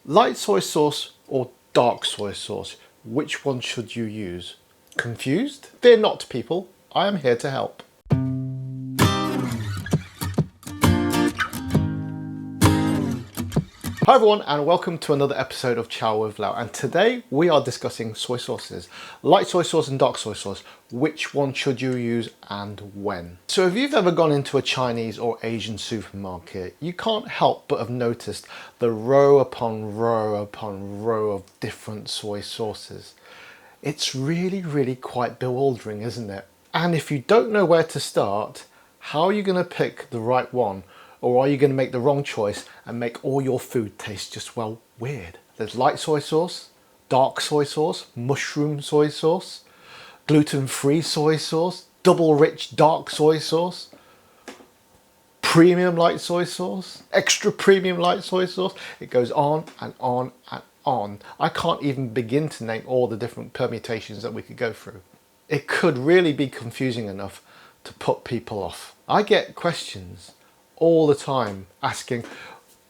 Light soy sauce or dark soy sauce? Which one should you use? Confused? Fear not, people. I am here to help. Hi everyone, and welcome to another episode of Chow with Lau, and today we are discussing soy sauces. Light soy sauce and dark soy sauce. Which one should you use and when? So if you've ever gone into a Chinese or Asian supermarket, you can't help but have noticed the row upon row upon row of different soy sauces. It's really quite bewildering, isn't it? And if you don't know where to start, how are you going to pick the right one? Or are you going to make the wrong choice and make all your food taste just, well, weird? There's light soy sauce, dark soy sauce, mushroom soy sauce, gluten-free soy sauce, double rich dark soy sauce, premium light soy sauce, extra premium light soy sauce. It goes on and on and on. I can't even begin to name all the different permutations that we could go through. It could really be confusing enough to put people off. I get questions all the time asking,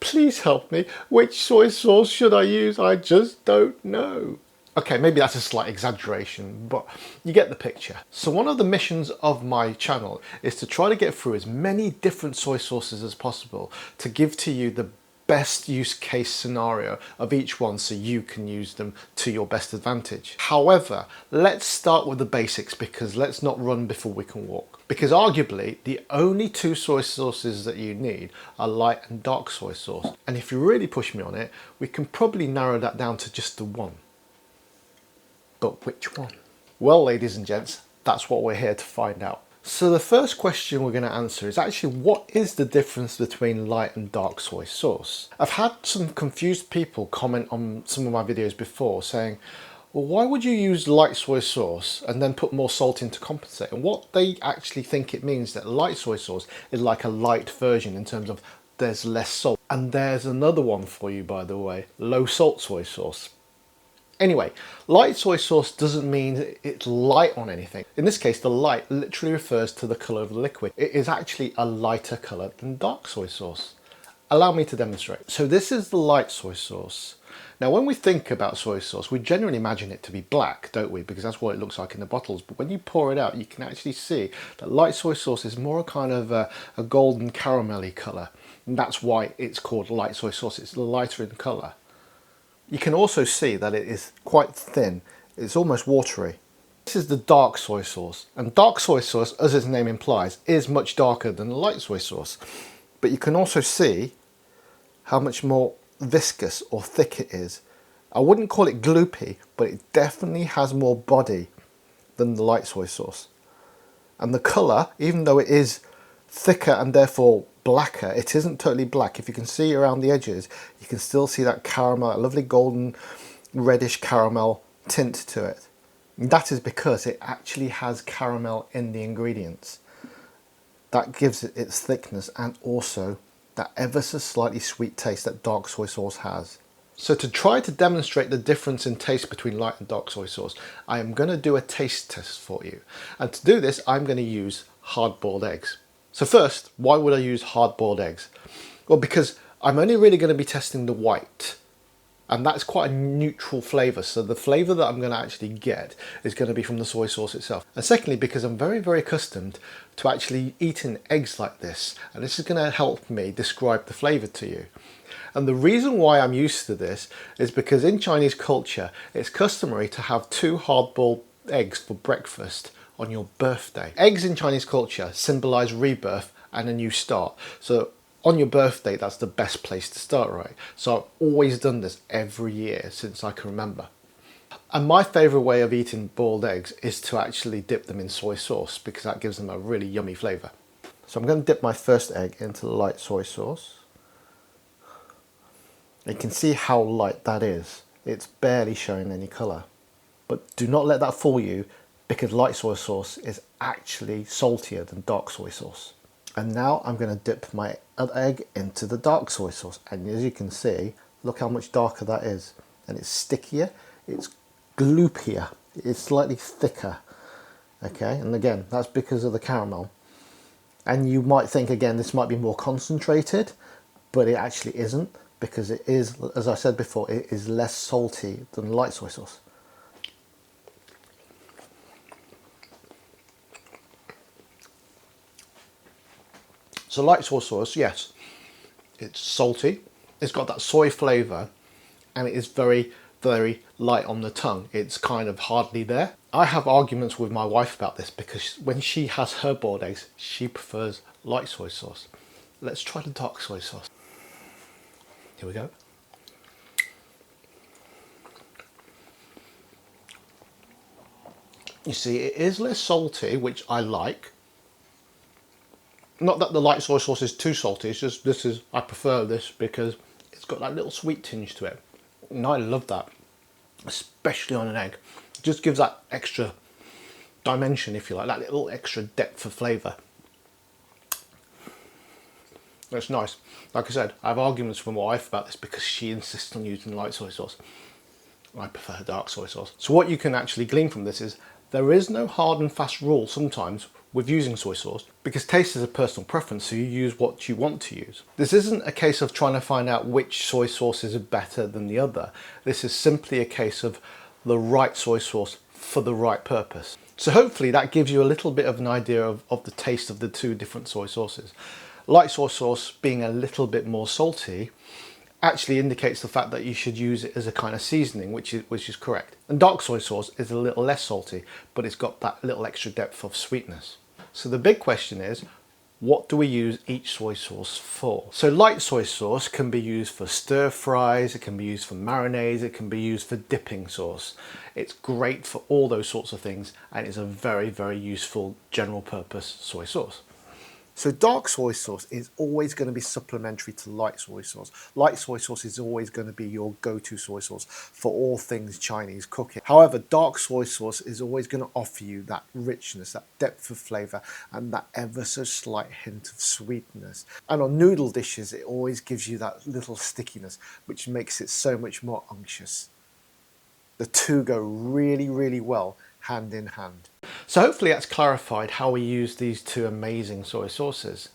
please help me, which soy sauce should I use? I just don't know. Okay, maybe that's a slight exaggeration, but you get the picture. So one of the missions of my channel is to try to get through as many different soy sauces as possible to give to you the best use case scenario of each one so you can use them to your best advantage. However, let's start with the basics, because let's not run before we can walk. Because arguably the only two soy sauces that you need are light and dark soy sauce. And if you really push me on it, we can probably narrow that down to just the one. But which one? Well, ladies and gents, that's what we're here to find out. So the first question we're going to answer is actually, what is the difference between light and dark soy sauce? I've had some confused people comment on some of my videos before saying, well, why would you use light soy sauce and then put more salt in to compensate? And what they actually think it means that light soy sauce is like a light version in terms of there's less salt. And there's another one for you, by the way, low salt soy sauce. Anyway, light soy sauce doesn't mean it's light on anything. In this case, the light literally refers to the colour of the liquid. It is actually a lighter colour than dark soy sauce. Allow me to demonstrate. So this is the light soy sauce. Now, when we think about soy sauce, we generally imagine it to be black, don't we? Because that's what it looks like in the bottles. But when you pour it out, you can actually see that light soy sauce is more a kind of a golden caramelly colour. And that's why it's called light soy sauce. It's lighter in colour. You can also see that it is quite thin. It's almost watery. This is the dark soy sauce. And dark soy sauce, as its name implies, is much darker than the light soy sauce. But you can also see how much more viscous or thick it is. I wouldn't call it gloopy, but it definitely has more body than the light soy sauce. And the colour, even though it is thicker and therefore blacker, it isn't totally black. If you can see around the edges, you can still see that caramel, that lovely golden reddish caramel tint to it. And that is because it actually has caramel in the ingredients. That gives it its thickness and also that ever so slightly sweet taste that dark soy sauce has. So to try to demonstrate the difference in taste between light and dark soy sauce, I am going to do a taste test for you. And to do this, I'm going to use hard-boiled eggs. So first, why would I use hard-boiled eggs? Well, because I'm only really going to be testing the white. And that's quite a neutral flavour. So the flavour that I'm going to actually get is going to be from the soy sauce itself. And secondly, because I'm very accustomed to actually eating eggs like this. And this is going to help me describe the flavour to you. And the reason why I'm used to this is because in Chinese culture, it's customary to have 2 hard-boiled eggs for breakfast on your birthday. Eggs in Chinese culture symbolize rebirth and a new start. So on your birthday, that's the best place to start, right? So I've always done this every year since I can remember. And my favorite way of eating boiled eggs is to actually dip them in soy sauce, because that gives them a really yummy flavor. So I'm going to dip my first egg into the light soy sauce. You can see how light that is. It's barely showing any color. But do not let that fool you, because light soy sauce is actually saltier than dark soy sauce. And now I'm going to dip my other egg into the dark soy sauce. And as you can see, look how much darker that is. And it's stickier, it's gloopier, it's slightly thicker. Okay, and again, that's because of the caramel. And you might think, again, this might be more concentrated, but it actually isn't, because it is, as I said before, it is less salty than light soy sauce. So light soy sauce, yes, it's salty, it's got that soy flavour, and it is very, very light on the tongue. It's kind of hardly there. I have arguments with my wife about this because when she has her boiled eggs, she prefers light soy sauce. Let's try the dark soy sauce. Here we go. You see, it is less salty, which I like. Not that the light soy sauce is too salty, it's just I prefer this because it's got that little sweet tinge to it. And I love that, especially on an egg. It just gives that extra dimension, if you like, that little extra depth of flavour. It's nice. Like I said, I have arguments with my wife about this because she insists on using light soy sauce. I prefer dark soy sauce. So what you can actually glean from this is there is no hard and fast rule sometimes with using soy sauce because taste is a personal preference, so you use what you want to use. This isn't a case of trying to find out which soy sauce is better than the other. This is simply a case of the right soy sauce for the right purpose. So hopefully that gives you a little bit of an idea of the taste of the two different soy sauces. Light soy sauce being a little bit more salty actually indicates the fact that you should use it as a kind of seasoning, which is correct. And dark soy sauce is a little less salty, but it's got that little extra depth of sweetness. So the big question is, what do we use each soy sauce for? So light soy sauce can be used for stir fries, it can be used for marinades, it can be used for dipping sauce. It's great for all those sorts of things, and it's a very, very useful general purpose soy sauce. So dark soy sauce is always going to be supplementary to light soy sauce. Light soy sauce is always going to be your go-to soy sauce for all things Chinese cooking. However, dark soy sauce is always going to offer you that richness, that depth of flavour, and that ever so slight hint of sweetness. And on noodle dishes, it always gives you that little stickiness, which makes it so much more unctuous. The two go really, really well hand in hand. So hopefully that's clarified how we use these two amazing soy sauces.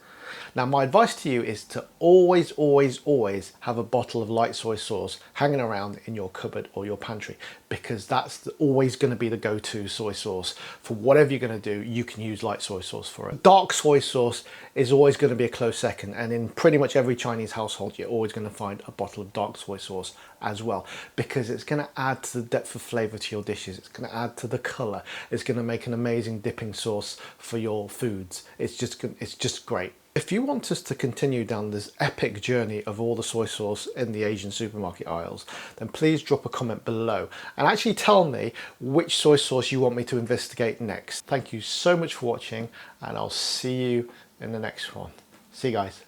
Now my advice to you is to always, always, always have a bottle of light soy sauce hanging around in your cupboard or your pantry, because that's always going to be the go-to soy sauce. For whatever you're going to do, you can use light soy sauce for it. Dark soy sauce is always going to be a close second, and in pretty much every Chinese household, you're always going to find a bottle of dark soy sauce as well, because it's going to add to the depth of flavour to your dishes. It's going to add to the colour. It's going to make an amazing dipping sauce for your foods. It's just great. If you want us to continue down this epic journey of all the soy sauce in the Asian supermarket aisles, then please drop a comment below and actually tell me which soy sauce you want me to investigate next. Thank you so much for watching, and I'll see you in the next one. See you guys.